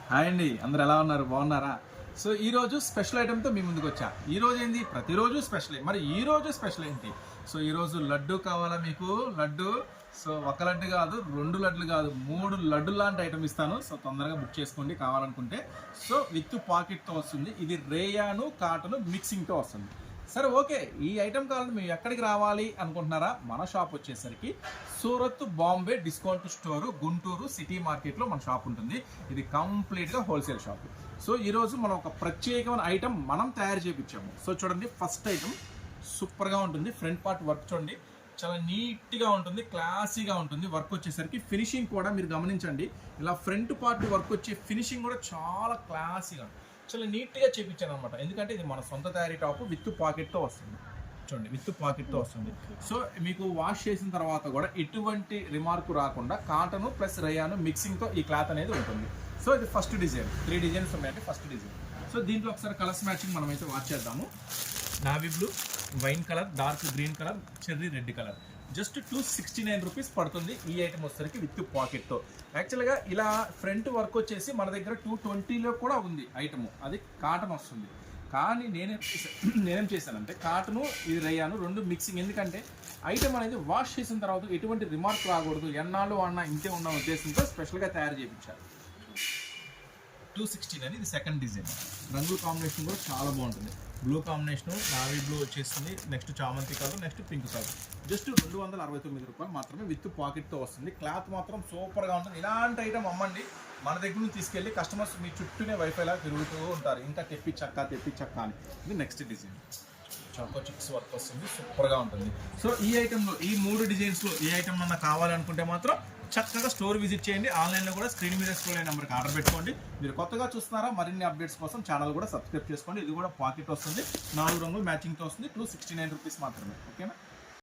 Hi అండి, అందరు ఎలా ఉన్నారు? బాగున్నారా? సో ఈరోజు స్పెషల్ ఐటెంతో మీ ముందుకు వచ్చా. ఈరోజు ఏంది? ప్రతిరోజు స్పెషల్. మరి ఈరోజు స్పెషల్ ఏంటి? సో ఈరోజు లడ్డు కావాలా మీకు? లడ్డు. సో ఒక లడ్డు కాదు, 2 లడ్లు కాదు, 3 లడ్డు లాంటి ఐటమ్ ఇస్తాను. సో తొందరగా బుక్ చేసుకోండి కావాలనుకుంటే. సో విత్ పాకెట్తో వస్తుంది. ఇది రేయాను కాటను మిక్సింగ్తో వస్తుంది. సరే ఓకే, ఈ ఐటెం కావాలంటే మేము ఎక్కడికి రావాలి అనుకుంటున్నారా? మన షాప్ వచ్చేసరికి Surat Bombay discount store, Guntur city మార్కెట్లో మన షాప్ ఉంటుంది. ఇది కంప్లీట్గా హోల్సేల్ షాప్. సో ఈరోజు మనం ఒక ప్రత్యేకమైన ఐటెం మనం తయారు చేయించాము. సో చూడండి, ఫస్ట్ ఐటెం సూపర్గా ఉంటుంది. ఫ్రంట్ పార్ట్ వర్క్ చూడండి, చాలా నీట్గా ఉంటుంది, క్లాసీగా ఉంటుంది. వర్క్ వచ్చేసరికి ఫినిషింగ్ కూడా మీరు గమనించండి. ఇలా ఫ్రంట్ పార్ట్ వర్క్ వచ్చే ఫినిషింగ్ కూడా చాలా క్లాసీగా, చాలా నీట్గా చేయించాను అనమాట. ఎందుకంటే ఇది మన సొంత తయారీ టాప్ విత్ పాకెట్తో వస్తుంది. చూడండి, విత్ పాకెట్తో వస్తుంది. సో మీకు వాష్ చేసిన తర్వాత కూడా ఎటువంటి రిమార్క్ రాకుండా కాటన్ ప్లస్ రేయాను మిక్సింగ్తో ఈ క్లాత్ అనేది ఉంటుంది. సో ఇది ఫస్ట్ డిజైన్. 3 డిజైన్స్ ఉన్నాయండి. First design. సో దీంట్లో ఒకసారి కలర్స్ మ్యాచింగ్ మనం అయితే వాచ్ చేద్దాము. Navy blue, wine colour, dark green colour, cherry red colour. Just 269 rupees పడుతుంది ఈ ఐటమ్ వచ్చేసరికి విత్ పాకెట్తో. యాక్చువల్గా ఇలా ఫ్రంట్ వర్క్ వచ్చేసి మన దగ్గర 220లో కూడా ఉంది ఐటమ్, అది కాటన్ వస్తుంది. కానీ నేనేం చేశానంటే కాటను ఇది రేయాను 2 మిక్సింగ్. ఎందుకంటే ఐటమ్ అనేది వాష్ చేసిన తర్వాత ఎటువంటి రిమార్క్ రాకూడదు, ఎన్నాళ్ళు అన్నా ఇంతే ఉన్న ఉద్దేశంతో స్పెషల్గా తయారు చేయించారు. 216 అని ఇది సెకండ్ డిజైన్. రంగుల కాంబినేషన్ కూడా చాలా బాగుంటుంది. బ్లూ కాంబినేషన్, నావీ బ్లూ వచ్చేస్తుంది, నెక్స్ట్ చామంతి colour, next pink colour. Just 269 రూపాయలు మాత్రమే విత్ పాకెట్తో వస్తుంది. క్లాత్ మాత్రం సూపర్గా ఉంటుంది. ఇలాంటి ఐటమ్ అమ్మండి, మన దగ్గర నుంచి తీసుకెళ్ళి కస్టమర్స్ మీ చుట్టూనే వైఫైలా తిరుగుతూ ఉంటారు. ఇంకా తెప్పిచ్చక్క అని. ఇది నెక్స్ట్ డిజైన్. చాకో చిక్స్ వర్క్ వస్తుంది, సూపర్గా ఉంటుంది. సో ఈ ఐటెంలో ఈ 3 డిజైన్స్లో ఏ ఐటమ్ అన్నా కావాలనుకుంటే మాత్రం చక్కగా స్టోర్ విజిట్ చేయండి. ఆన్లైన్లో కూడా స్క్రీన్ మీద స్క్రోల్ అయిన నెంబర్కి ఆర్డర్ పెట్టుకోండి. మీరు కొత్తగా చూస్తున్నారా? మరిన్ని అప్డేట్స్ కోసం ఛానల్ కూడా సబ్స్క్రైబ్ చేసుకోండి. ఇది కూడా పాకెట్ వస్తుంది, 4 రంగులు మ్యాచింగ్తో వస్తుంది. 269 రూపీస్ మాత్రమే. ఓకేనా?